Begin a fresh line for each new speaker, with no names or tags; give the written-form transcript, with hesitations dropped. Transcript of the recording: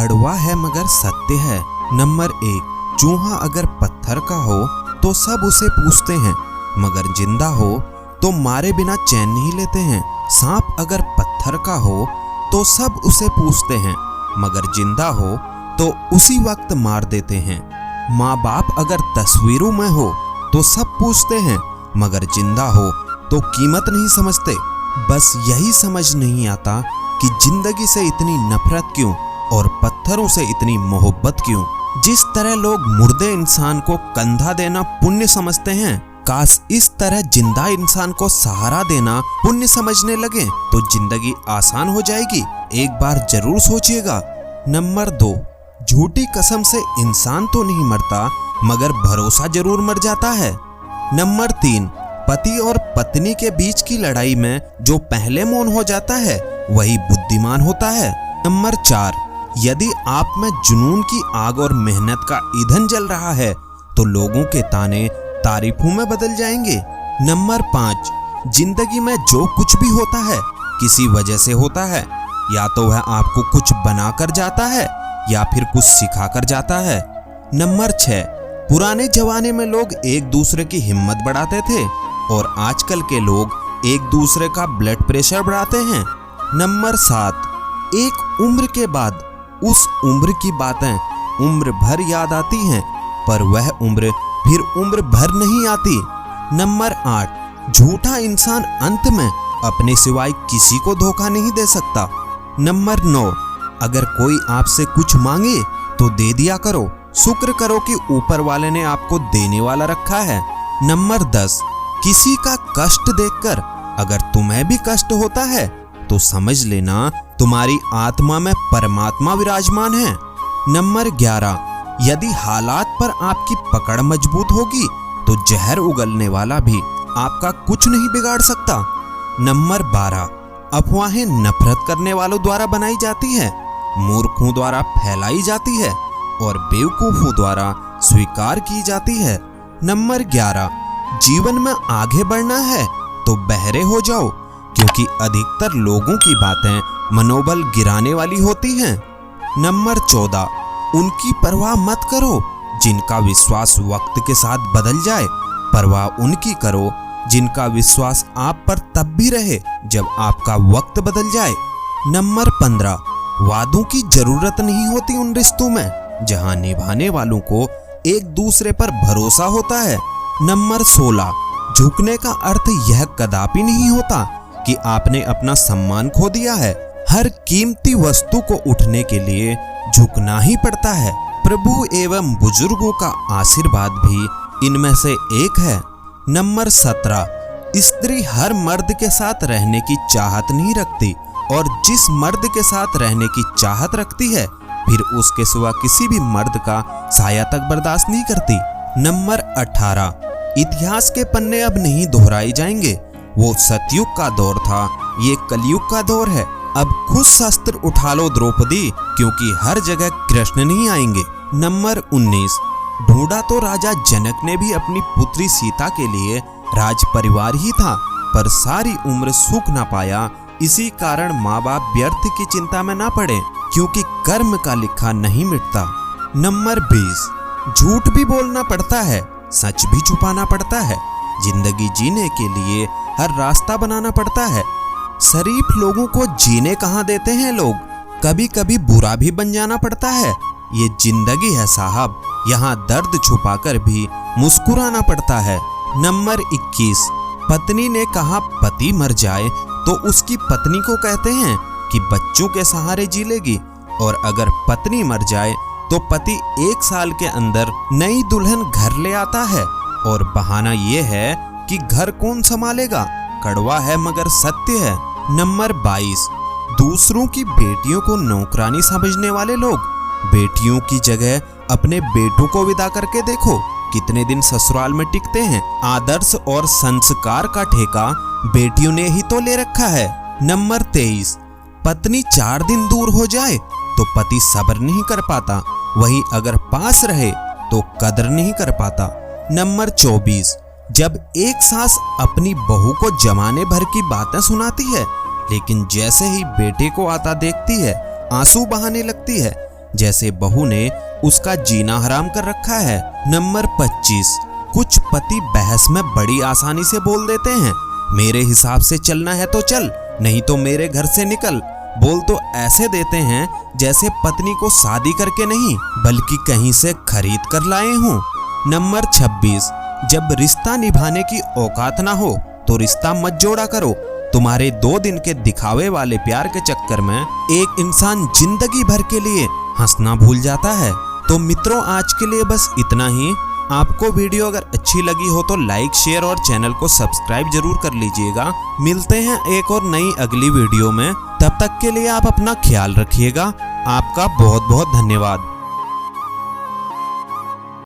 कड़वा है मगर सत्य है। नंबर 1, चूहा अगर पत्थर का हो तो सब उसे पूछते हैं, मगर जिंदा हो तो मारे बिना चैन नहीं लेते हैं। सांप अगर पत्थर का हो तो सब उसे पूछते हैं, मगर जिंदा हो तो उसी वक्त मार देते हैं। माँ बाप अगर तस्वीरों में हो तो सब पूछते हैं, मगर जिंदा हो तो कीमत नहीं समझते। बस यही समझ नहीं आता कि जिंदगी से इतनी नफरत क्यों और पत्थरों से इतनी मोहब्बत क्यों। जिस तरह लोग मुर्दे इंसान को कंधा देना पुण्य समझते हैं, काश इस तरह जिंदा इंसान को सहारा देना पुण्य समझने लगे तो जिंदगी आसान हो जाएगी। एक बार जरूर सोचिएगा। नंबर 2, झूठी कसम से इंसान तो नहीं मरता मगर भरोसा जरूर मर जाता है। नंबर 3, पति और पत्नी के बीच की लड़ाई में जो पहले मौन हो जाता है वही बुद्धिमान होता है। नंबर 4, यदि आप में जुनून की आग और मेहनत का ईंधन जल रहा है तो लोगों के ताने तारीफों में बदल जाएंगे। नंबर 5, जिंदगी में जो कुछ भी होता है किसी वजह से होता है, या तो वह आपको कुछ बनाकर जाता है या फिर कुछ सिखाकर जाता है। नंबर 6, पुराने जमाने में लोग एक दूसरे की हिम्मत बढ़ाते थे और आजकल के लोग एक दूसरे का ब्लड प्रेशर बढ़ाते हैं। नंबर 7, एक उम्र के बाद उस उम्र की बातें उम्र भर याद आती हैं, पर वह उम्र फिर उम्र भर नहीं आती। नंबर 8, झूठा इंसान अंत में अपने सिवाय किसी को धोखा नहीं दे सकता। नंबर 9, अगर कोई आपसे कुछ मांगे तो दे दिया करो, शुक्र करो कि ऊपर वाले ने आपको देने वाला रखा है। नंबर 10, किसी का कष्ट देखकर अगर तुम्हें भी कष्ट होता है तो समझ लेना तुम्हारी आत्मा में परमात्मा विराजमान है। नंबर 11, यदि हालात पर आपकी पकड़ मजबूत होगी तो जहर उगलने वाला भी आपका कुछ नहीं बिगाड़ सकता। नंबर 12, अफवाहें नफरत करने वालों द्वारा बनाई जाती है, मूर्खों द्वारा फैलाई जाती है और बेवकूफों द्वारा स्वीकार की जाती है। नंबर 11, जीवन में आगे बढ़ना है तो बहरे हो जाओ, क्योंकि अधिकतर लोगों की बातें मनोबल गिराने वाली होती हैं। नंबर 14, उनकी परवाह मत करो जिनका विश्वास वक्त के साथ बदल जाए, परवाह उनकी करो जिनका विश्वास आप पर तब भी रहे जब आपका वक्त बदल जाए। नंबर 15, वादों की जरूरत नहीं होती उन रिश्तों में जहां निभाने वालों को एक दूसरे पर भरोसा होता है। नंबर 16, झुकने का अर्थ यह कदापि नहीं होता कि आपने अपना सम्मान खो दिया है। हर कीमती वस्तु को उठने के लिए झुकना ही पड़ता है। प्रभु एवं बुजुर्गों का आशीर्वाद भी इनमें से एक है। नंबर 17, स्त्री हर मर्द के साथ रहने की चाहत नहीं रखती और जिस मर्द के साथ रहने की चाहत रखती है फिर उसके सिवा किसी भी मर्द का साया तक बर्दाश्त नहीं करती। नंबर 18, इतिहास के पन्ने अब नहीं दोहराए जाएंगे। वो सतयुग का दौर था, ये कलयुग का दौर है। अब खुद शस्त्र उठा लो द्रौपदी, क्योंकि हर जगह कृष्ण नहीं आएंगे। नंबर 19, ढूंढा तो राजा जनक ने भी अपनी पुत्री सीता के लिए राज परिवार ही था, पर सारी उम्र सुख न पाया। इसी कारण माँ बाप व्यर्थ की चिंता में ना पड़े, क्योंकि कर्म का लिखा नहीं मिटता। नंबर 20, झूठ भी बोलना पड़ता है, सच भी छुपाना पड़ता है। जिंदगी जीने के लिए हर रास्ता बनाना पड़ता है। शरीफ लोगों को जीने कहाँ देते हैं लोग, कभी कभी बुरा भी बन जाना पड़ता है। ये जिंदगी है साहब, यहाँ दर्द छुपाकर भी मुस्कुराना पड़ता है। नंबर 21, पत्नी ने कहा पति मर जाए तो उसकी पत्नी को कहते हैं कि बच्चों के सहारे जी लेगी, और अगर पत्नी मर जाए तो पति 1 साल के अंदर नई दुल्हन घर ले आता है, और बहाना ये है कि घर कौन संभालेगा। कड़वा है मगर सत्य है। नंबर 22, दूसरों की बेटियों को नौकरानी समझने वाले लोग, बेटियों की जगह अपने बेटों को विदा करके देखो कितने दिन ससुराल में टिकते हैं। आदर्श और संस्कार का ठेका बेटियों ने ही तो ले रखा है। नंबर 23, पत्नी 4 दिन दूर हो जाए तो पति सब्र नहीं कर पाता, वहीं अगर पास रहे तो कदर नहीं कर पाता। नंबर 24, जब एक सास अपनी बहू को जमाने भर की बातें सुनाती है, लेकिन जैसे ही बेटे को आता देखती है आंसू बहाने लगती है। जैसे बहू ने उसका जीना हराम कर रखा है। नंबर 25, कुछ पति बहस में बड़ी आसानी से बोल देते हैं, मेरे हिसाब से चलना है तो चल, नहीं तो मेरे घर से निकल। बोल तो ऐसे देते हैं जैसे पत्नी को शादी करके नहीं बल्कि कहीं से खरीद कर लाए हों। नंबर 26, जब रिश्ता निभाने की औकात ना हो तो रिश्ता मत जोड़ा करो। तुम्हारे 2 दिन के दिखावे वाले प्यार के चक्कर में एक इंसान जिंदगी भर के लिए हंसना भूल जाता है। तो मित्रों, आज के लिए बस इतना ही। आपको वीडियो अगर अच्छी लगी हो तो लाइक, शेयर और चैनल को सब्सक्राइब जरूर कर लीजिएगा। मिलते हैं एक और नई अगली वीडियो में। तब तक के लिए आप अपना ख्याल रखिएगा। आपका बहुत बहुत धन्यवाद।